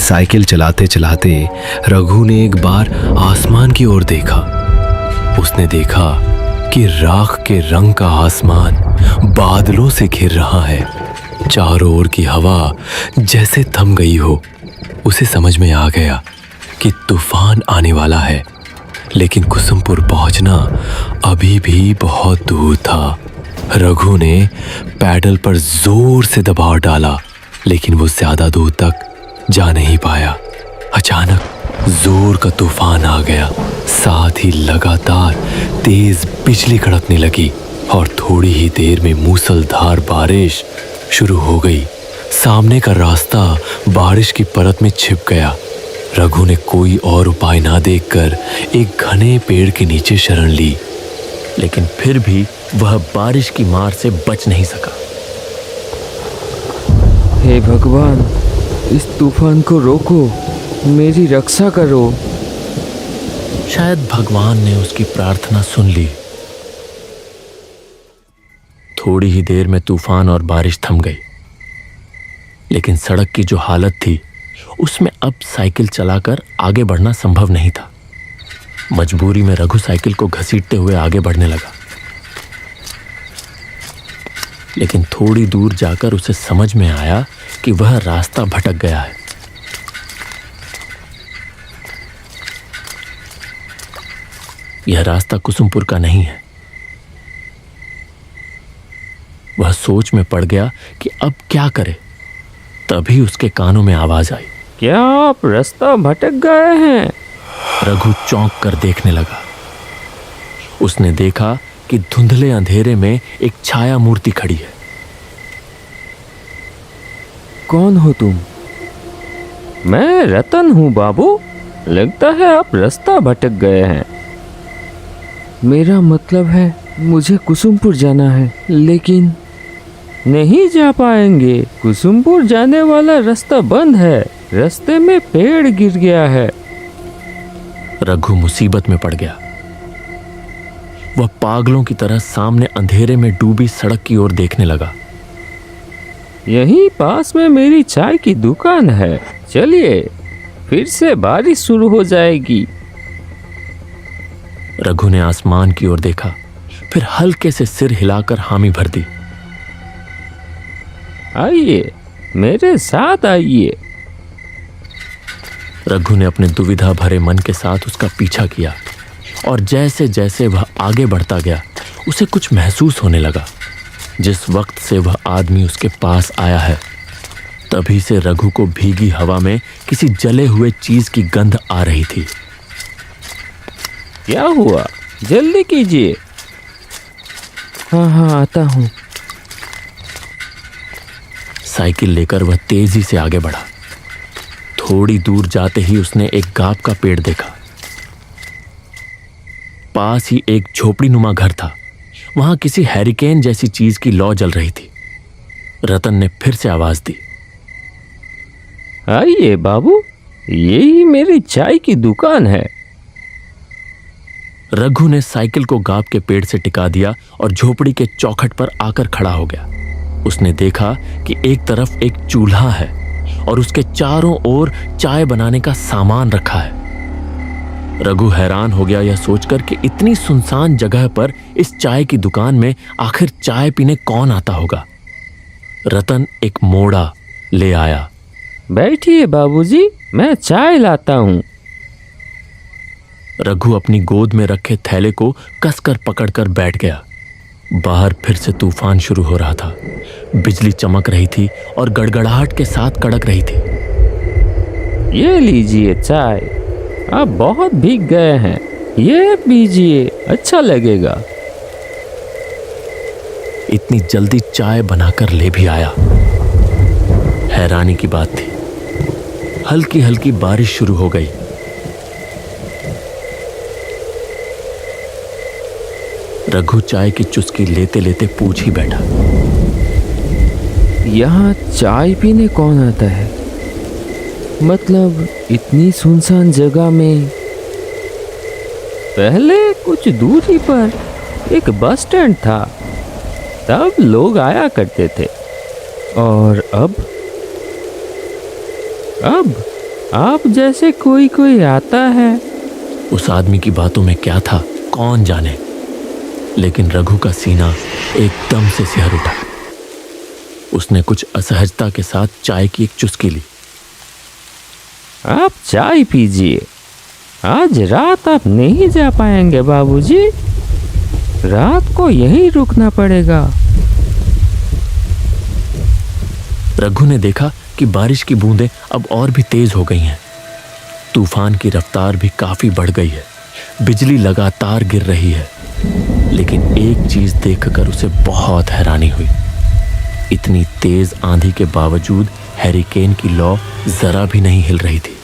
Cycle चलाते चलाते रघु ने एक बार आसमान की ओर देखा। उसने देखा कि राख के रंग का आसमान बादलों से घिर रहा है। चारों ओर की हवा जैसे थम गई हो। उसे समझ में आ गया कि तूफान आने वाला है, लेकिन कुसुमपुर पहुंचना अभी भी बहुत दूर था। रघु ने पैडल पर जोर से दबाव डाला, लेकिन वो ज्यादा दूर तक जा नहीं पाया। अचानक जोर का तूफान आ गया, साथ ही लगातार तेज बिजली कड़कने लगी और थोड़ी ही देर में मूसलधार बारिश शुरू हो गई। सामने का रास्ता बारिश की परत में छिप गया। रघु ने कोई और उपाय ना देखकर एक घने पेड़ के नीचे शरण ली, लेकिन फिर भी वह बारिश की मार से बच नहीं सका। हे भगवान, इस तूफान को रोको, मेरी रक्षा करो। शायद भगवान ने उसकी प्रार्थना सुन ली। थोड़ी ही देर में तूफान और बारिश थम गई, लेकिन सड़क की जो हालत थी उसमें अब साइकिल चलाकर आगे बढ़ना संभव नहीं था। मजबूरी में रघु साइकिल को घसीटते हुए आगे बढ़ने लगा, लेकिन थोड़ी दूर जाकर उसे समझ में आया कि वह रास्ता भटक गया है। यह रास्ता कुसुमपुर का नहीं है। वह सोच में पड़ गया कि अब क्या करे। तभी उसके कानों में आवाज आई, क्या आप रास्ता भटक गए हैं? रघु चौंक कर देखने लगा। उसने देखा कि धुंधले अंधेरे में एक छाया मूर्ति खड़ी है। कौन हो तुम? मैं रतन हूँ बाबू। लगता है आप रास्ता भटक गए हैं। मेरा मतलब है मुझे कुसुमपुर जाना है, लेकिन नहीं जा पाएंगे। कुसुमपुर जाने वाला रास्ता बंद है। रास्ते में पेड़ गिर गया है। रघु मुसीबत में पड़ गया। वह पागलों की तरह सामने अंधेरे में डूबी सड़क की ओर देखने लगा। यहीं पास में मेरी चाय की दुकान है, चलिए, फिर से बारिश शुरू हो जाएगी। रघु ने आसमान की ओर देखा, फिर हल्के से सिर हिलाकर हामी भर दी। आइए, मेरे साथ आइए। रघु ने अपने दुविधा भरे मन के साथ उसका पीछा किया, और जैसे जैसे वह आगे बढ़ता गया उसे कुछ महसूस होने लगा। जिस वक्त से वह आदमी उसके पास आया है, तभी से रघु को भीगी हवा में किसी जले हुए चीज की गंध आ रही थी। क्या हुआ? जल्दी कीजिए। हाँ, आता हूँ। साइकिल लेकर वह तेजी से आगे बढ़ा। थोड़ी दूर जाते ही उसने एक गांव का पेड़ देखा। पास ही एक झोपड़ी नुमा घर था। वहां किसी हैरिकेन जैसी चीज की लौ जल रही थी। रतन ने फिर से आवाज दी, आइए बाबू, यही मेरी चाय की दुकान है। रघु ने साइकिल को गांव के पेड़ से टिका दिया और झोपड़ी के चौखट पर आकर खड़ा हो गया। उसने देखा कि एक तरफ एक चूल्हा है और उसके चारों ओर चाय बनाने का सामान रखा है। रघु हैरान हो गया यह सोचकर कि इतनी सुनसान जगह पर इस चाय की दुकान में आखिर चाय पीने कौन आता होगा। रतन एक मोड़ा ले आया। बैठिए बाबूजी, मैं चाय लाता हूँ। रघु अपनी गोद में रखे थैले को कसकर पकड़कर बैठ गया। बाहर फिर से तूफान शुरू हो रहा था। बिजली चमक रही थी और गड़गड़ाहट के साथ कड़क रही थी। ये लीजिए चाय, आप बहुत भीग गए हैं, ये पीजिए, अच्छा लगेगा। इतनी जल्दी चाय बनाकर ले भी आया। हैरानी की बात थी, हल्की हल्की बारिश शुरू हो गई। रघु चाय की चुस्की लेते लेते पूछ ही बैठा, यहाँ चाय पीने कौन आता है? मतलब इतनी सुनसान जगह में। पहले कुछ दूरी पर एक बस स्टैंड था, तब लोग आया करते थे। और अब आप जैसे कोई कोई आता है। उस आदमी की बातों में क्या था कौन जाने, लेकिन रघु का सीना एकदम से सिहर उठा। उसने कुछ असहजता के साथ चाय की एक चुस्की ली। आप चाय पीजिए। आज रात आप नहीं जा पाएंगे बाबूजी, रात को यहीं रुकना पड़ेगा। रघु ने देखा कि बारिश की बूंदें अब और भी तेज हो गई हैं। तूफान की रफ्तार भी काफी बढ़ गई है। बिजली लगातार गिर रही है। लेकिन एक चीज देखकर उसे बहुत हैरानी हुई। इतनी तेज आंधी के बावजूद हैरिकेन की लौ जरा भी नहीं हिल रही थी।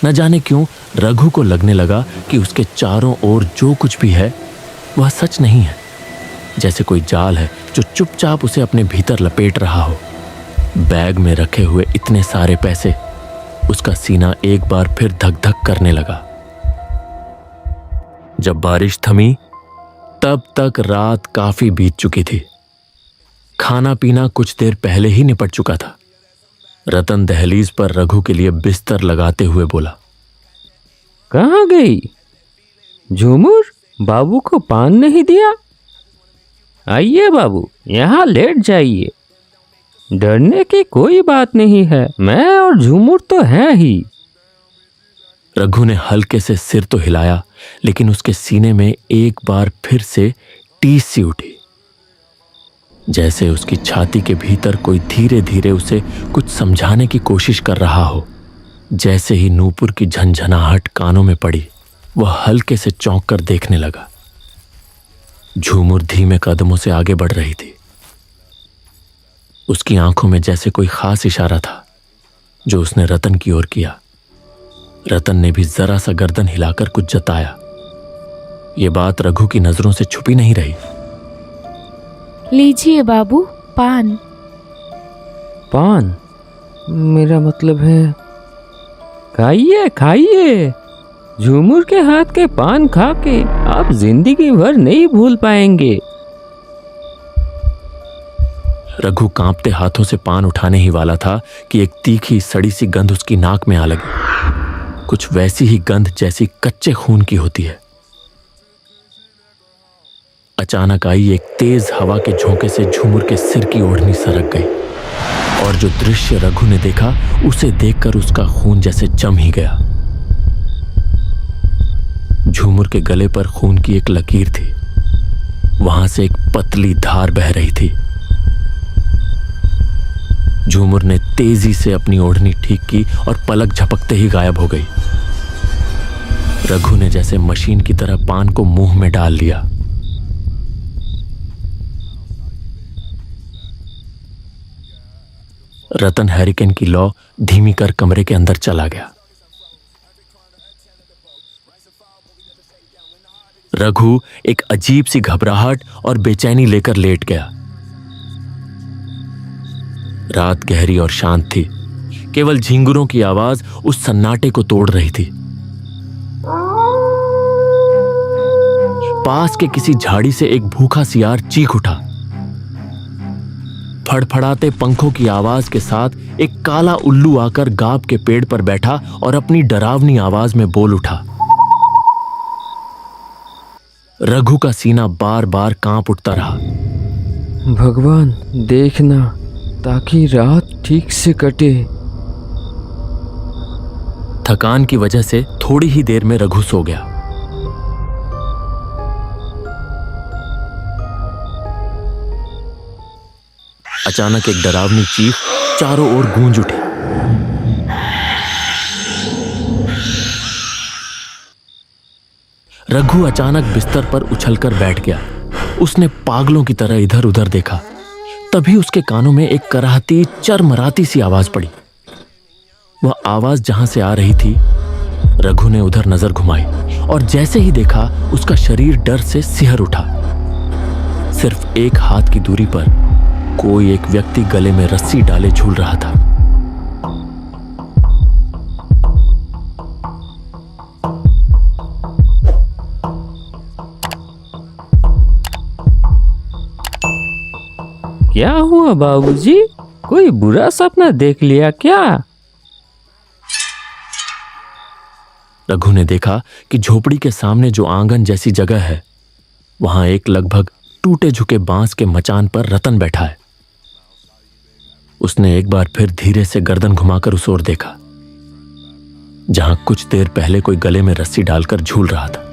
न जाने क्यों रघु को लगने लगा कि उसके चारों ओर जो कुछ भी है वह सच नहीं है, जैसे कोई जाल है जो चुपचाप उसे अपने भीतर लपेट रहा हो। बैग में रखे हुए इतने सारे पैसे, उसका सीना एक बार फिर धक धक करने लगा। जब बारिश थमी तब तक रात काफी बीत चुकी थी। खाना पीना कुछ देर पहले ही निपट चुका था। रतन दहलीज पर रघु के लिए बिस्तर लगाते हुए बोला, कहाँ गई झूमर? बाबू को पान नहीं दिया? आइए बाबू, यहाँ लेट जाइए। डरने की कोई बात नहीं है, मैं और झूमर तो हैं ही। रघु ने हल्के से सिर तो हिलाया, लेकिन उसके सीने में एक बार फिर से टीस सी उठी, जैसे उसकी छाती के भीतर कोई धीरे धीरे उसे कुछ समझाने की कोशिश कर रहा हो। जैसे ही नूपुर की झंझनाहट कानों में पड़ी, वह हल्के से चौंक कर देखने लगा। झूमर धीमे कदमों से आगे बढ़ रही थी। उसकी आंखों में जैसे कोई खास इशारा था जो उसने रतन की ओर किया। रतन ने भी जरा सा गर्दन हिलाकर कुछ जताया। यह बात रघु की नजरों से छुपी नहीं रही। लीजिए बाबू, पान। पान? मेरा मतलब है खाइए खाइए। झूमर के हाथ के पान खा के आप जिंदगी भर नहीं भूल पाएंगे। रघु कांपते हाथों से पान उठाने ही वाला था कि एक तीखी सड़ी सी गंध उसकी नाक में आ लगी। कुछ वैसी ही गंध जैसी कच्चे खून की होती है। अचानक आई एक तेज हवा के झोंके से झूमर के सिर की ओढ़नी सरक गई, और जो दृश्य रघु ने देखा उसे देखकर उसका खून जैसे जम ही गया। झूमर के गले पर खून की एक लकीर थी। वहां से एक पतली धार बह रही थी। झूमर ने तेजी से अपनी ओढ़नी ठीक की और पलक झपकते ही गायब हो गई। रघु ने जैसे मशीन की तरह पान को मुंह में डाल लिया। रतन हैरिकेन की लौ धीमी कर कमरे के अंदर चला गया। रघु एक अजीब सी घबराहट और बेचैनी लेकर लेट गया। रात गहरी और शांत थी। केवल झिंगुरों की आवाज उस सन्नाटे को तोड़ रही थी। पास के किसी झाड़ी से एक भूखा सियार चीख उठा। फड़फड़ाते पंखों की आवाज के साथ एक काला उल्लू आकर गाब के पेड़ पर बैठा और अपनी डरावनी आवाज में बोल उठा। रघु का सीना बार बार कांप उठता रहा। भगवान देखना, ताकि रात ठीक से कटे। थकान की वजह से थोड़ी ही देर में रघु सो गया। अचानक एक डरावनी चीख चारों ओर गूंज उठी। रघु अचानक बिस्तर पर उछलकर बैठ गया। उसने पागलों की तरह इधर उधर देखा। तभी उसके कानों में एक कराहती चरमराती सी आवाज पड़ी। वह आवाज जहां से आ रही थी, रघु ने उधर नजर घुमाई और जैसे ही देखा उसका शरीर डर से सिहर उठा। सिर्फ एक हाथ की दूरी पर कोई एक व्यक्ति गले में रस्सी डाले झूल रहा था। क्या हुआ बाबूजी? कोई बुरा सपना देख लिया क्या? रघु ने देखा कि झोपड़ी के सामने जो आंगन जैसी जगह है, वहां एक लगभग टूटे झुके बांस के मचान पर रतन बैठा है। उसने एक बार फिर धीरे से गर्दन घुमाकर उस ओर देखा, जहां कुछ देर पहले कोई गले में रस्सी डालकर झूल रहा था।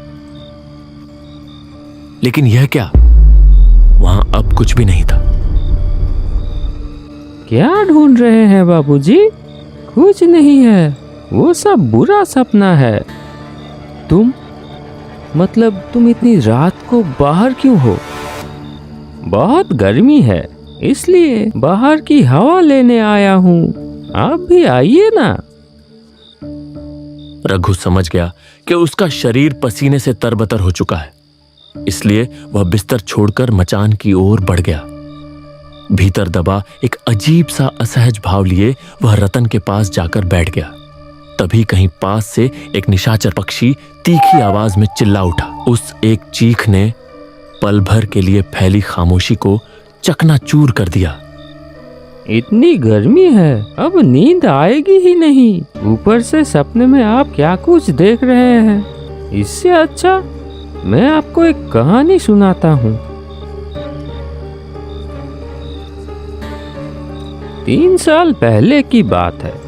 लेकिन यह क्या, वहां अब कुछ भी नहीं था। क्या ढूंढ रहे हैं बाबूजी? कुछ नहीं है, वो सब बुरा सपना है। तुम इतनी रात को बाहर क्यों हो? बहुत गर्मी है, इसलिए बाहर की हवा लेने आया हूँ। आप भी आइए ना। रघु समझ गया कि उसका शरीर पसीने से तरबतर हो चुका है, इसलिए वह बिस्तर छोड़कर मचान की ओर बढ़ गया। भीतर दबा एक अजीब सा असहज भाव लिए वह रतन के पास जाकर बैठ गया। तभी कहीं पास से एक निशाचर पक्षी तीखी आवाज में चिल्ला उठा। उस एक चीख ने पल भर के लिए फैली खामोशी को चकनाचूर कर दिया। इतनी गर्मी है, अब नींद आएगी ही नहीं। ऊपर से सपने में आप क्या कुछ देख रहे हैं। इससे अच्छा मैं आपको एक कहानी सुनाता हूँ। 3 साल पहले की बात है।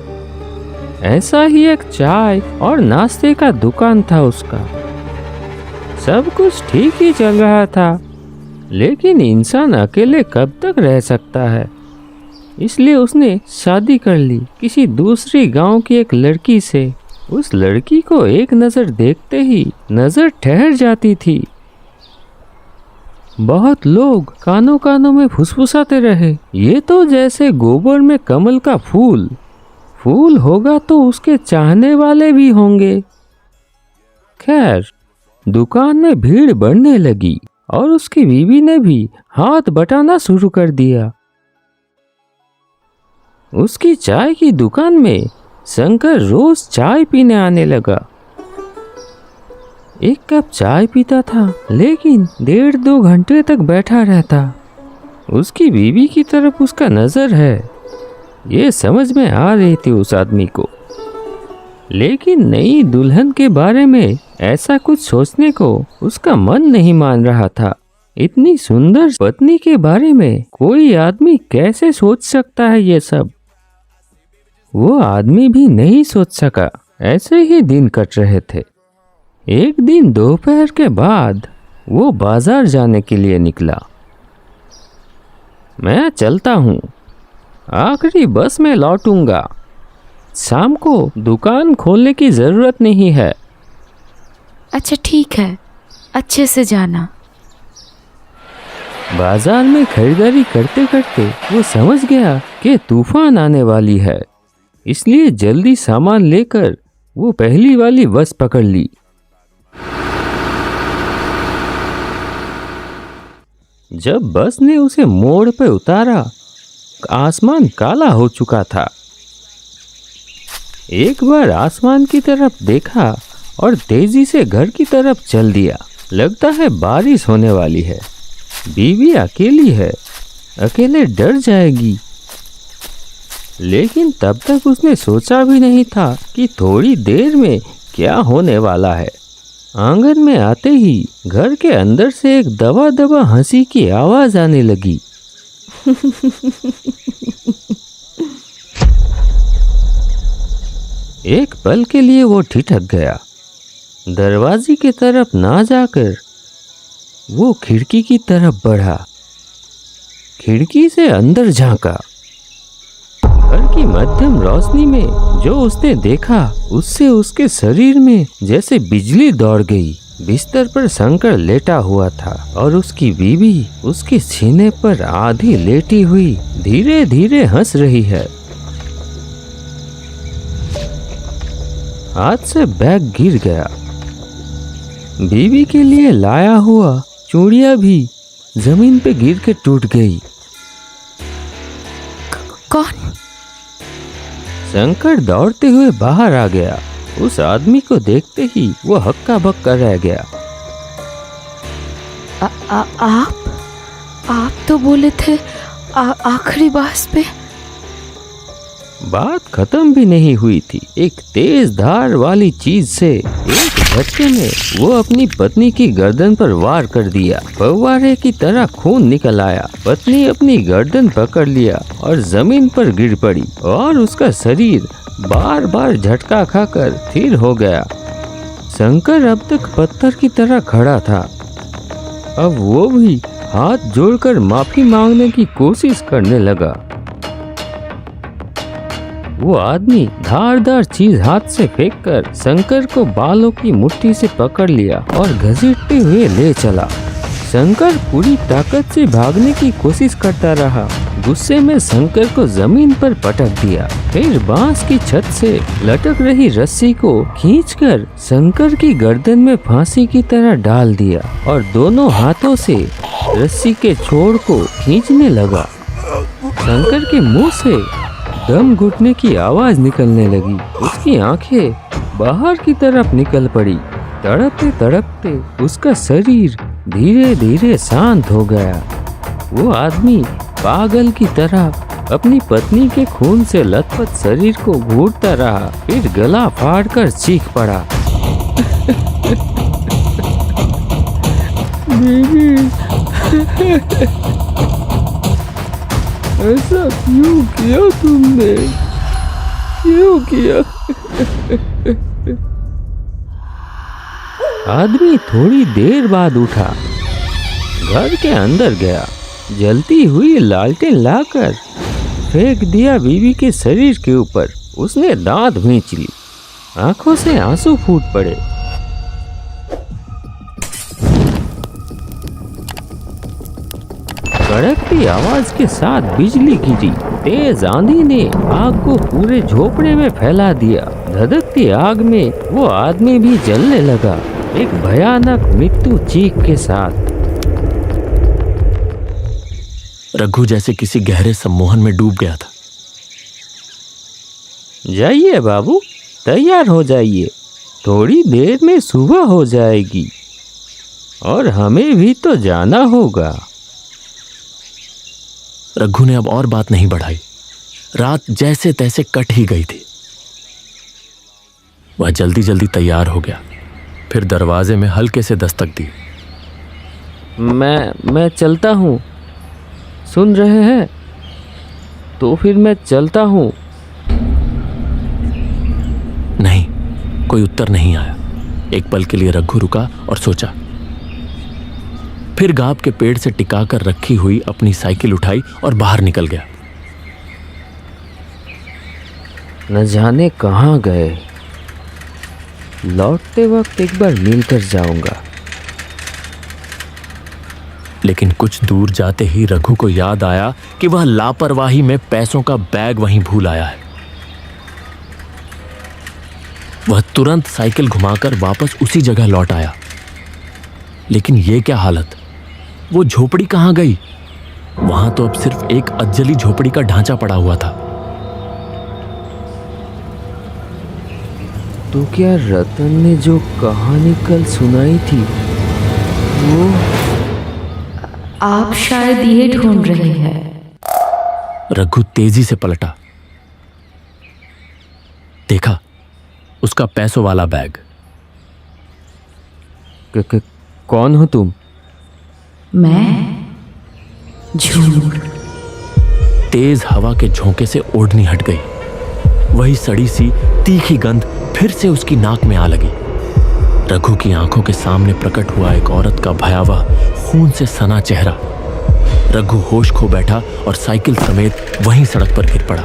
ऐसा ही एक चाय और नाश्ते का दुकान था उसका। सब कुछ ठीक ही चल रहा था, लेकिन इंसान अकेले कब तक रह सकता है। इसलिए उसने शादी कर ली किसी दूसरी गांव की एक लड़की से। उस लड़की को एक नज़र देखते ही नज़र ठहर जाती थी। बहुत लोग कानों कानों में फुसफुसाते रहे, ये तो जैसे गोबर में कमल का फूल होगा तो उसके चाहने वाले भी होंगे। खैर, दुकान में भीड़ बढ़ने लगी और उसकी बीवी ने भी हाथ बटाना शुरू कर दिया। उसकी चाय की दुकान में शंकर रोज चाय पीने आने लगा। एक कप चाय पीता था, लेकिन 1.5-2 घंटे तक बैठा रहता। उसकी बीवी की तरफ उसका नजर है, ये समझ में आ रही थी उस आदमी को। लेकिन नई दुल्हन के बारे में ऐसा कुछ सोचने को उसका मन नहीं मान रहा था। इतनी सुंदर पत्नी के बारे में कोई आदमी कैसे सोच सकता है ये सब? वो आदमी भी नहीं सोच सका। ऐसे ही दिन कट रहे थे। एक दिन दोपहर के बाद वो बाजार जाने के लिए निकला। मैं चलता हूँ, आखिरी बस में लौटूंगा। शाम को दुकान खोलने की जरूरत नहीं है। अच्छा ठीक है, अच्छे से जाना। बाजार में खरीदारी करते करते वो समझ गया कि तूफान आने वाली है, इसलिए जल्दी सामान लेकर वो पहली वाली बस पकड़ ली। जब बस ने उसे मोड़ पर उतारा, आसमान काला हो चुका था। एक बार आसमान की तरफ देखा और तेजी से घर की तरफ चल दिया। लगता है बारिश होने वाली है। बीवी अकेली है, अकेले डर जाएगी। लेकिन तब तक उसने सोचा भी नहीं था कि थोड़ी देर में क्या होने वाला है। आंगन में आते ही घर के अंदर से एक दबा दबा हंसी की आवाज आने लगी। एक पल के लिए वो ठिठक गया। दरवाजे की तरफ ना जाकर वो खिड़की की तरफ बढ़ा। खिड़की से अंदर झांका। घर की मध्यम रोशनी में जो उसने देखा, उससे उसके शरीर में जैसे बिजली दौड़ गई। बिस्तर पर शंकर लेटा हुआ था और उसकी बीवी उसके सीने पर आधी लेटी हुई धीरे धीरे हंस रही है। हाथ से बैग गिर गया। बीवी के लिए लाया हुआ चूड़ियां भी जमीन पे गिर के टूट गई। कौन? शंकर दौड़ते हुए बाहर आ गया। उस आदमी को देखते ही वो हक्का बक्का रह गया। आप तो बोले थे आखिरी बस पे। बात खत्म भी नहीं हुई थी। एक तेज धार वाली चीज से एक झटके में वो अपनी पत्नी की गर्दन पर वार कर दिया। फव्वारे की तरह खून निकल आया। पत्नी अपनी गर्दन पकड़ लिया और जमीन पर गिर पड़ी और उसका शरीर बार बार झटका खाकर स्थिर हो गया। शंकर अब तक पत्थर की तरह खड़ा था। अब वो भी हाथ जोड़कर माफी मांगने की कोशिश करने लगा। वो आदमी धारदार चीज हाथ से फेंककर शंकर को बालों की मुट्ठी से पकड़ लिया और घसीटते हुए ले चला। शंकर पूरी ताकत से भागने की कोशिश करता रहा। गुस्से में शंकर को जमीन पर पटक दिया। फिर बांस की छत से लटक रही रस्सी को खींचकर शंकर की गर्दन में फांसी की तरह डाल दिया और दोनों हाथों से रस्सी के छोर को खींचने लगा। शंकर के मुंह से दम घुटने की आवाज निकलने लगी। उसकी आंखें बाहर की तरफ निकल पड़ी। तड़पते तड़पते उसका शरीर धीरे धीरे शांत हो गया। वो आदमी पागल की तरह अपनी पत्नी के खून से लथपथ शरीर को घूरता रहा। फिर गला फाड़कर चीख पड़ा, बीवी, ऐसा क्यों किया तुमने? क्यों किया? आदमी थोड़ी देर बाद उठा, घर के अंदर गया, जलती हुई लालटेन लाकर फेंक दिया बीवी के शरीर के ऊपर। उसने दांत भींच ली, आंखों से आंसू फूट पड़े। कड़कती आवाज के साथ बिजली गिरी। तेज आंधी ने आग को पूरे झोपड़े में फैला दिया। धधकती आग में वो आदमी भी जलने लगा, एक भयानक मृत्यु चीख के साथ। रघु जैसे किसी गहरे सम्मोहन में डूब गया था। जाइए बाबू, तैयार हो जाइए, थोड़ी देर में सुबह हो जाएगी और हमें भी तो जाना होगा। रघु ने अब और बात नहीं बढ़ाई। रात जैसे तैसे कट ही गई थी। वह जल्दी जल्दी तैयार हो गया। फिर दरवाजे में हल्के से दस्तक दी। मैं चलता हूँ, सुन रहे हैं? तो फिर मैं चलता हूँ। नहीं, कोई उत्तर नहीं आया। एक पल के लिए रघु रुका और सोचा। फिर गाब के पेड़ से टिकाकर रखी हुई अपनी साइकिल उठाई और बाहर निकल गया। न जाने कहाँ गए। लौटते वक्त एक बार मिलकर जाऊंगा। लेकिन कुछ दूर जाते ही रघु को याद आया कि वह लापरवाही में पैसों का बैग वहीं भूल आया है। वह तुरंत साइकिल घुमाकर वापस उसी जगह लौट आया। लेकिन यह क्या हालत! वो झोपड़ी कहाँ गई? वहां तो अब सिर्फ एक अज्जली झोपड़ी का ढांचा पड़ा हुआ था। तो क्या रतन ने जो कहानी कल सुनाई थी वो? आप शायद ये ढूंढ रहे हैं। रघु तेजी से पलटा। देखा, उसका पैसों वाला बैग। कौन हो तुम? मैं झूठ। तेज हवा के झोंके से ओढ़नी हट गई। वही सड़ी सी तीखी गंध फिर से उसकी नाक में आ लगी। रघु की आंखों के सामने प्रकट हुआ एक औरत का भयावह खून से सना चेहरा। रघु होश खो बैठा और साइकिल समेत वहीं सड़क पर गिर पड़ा।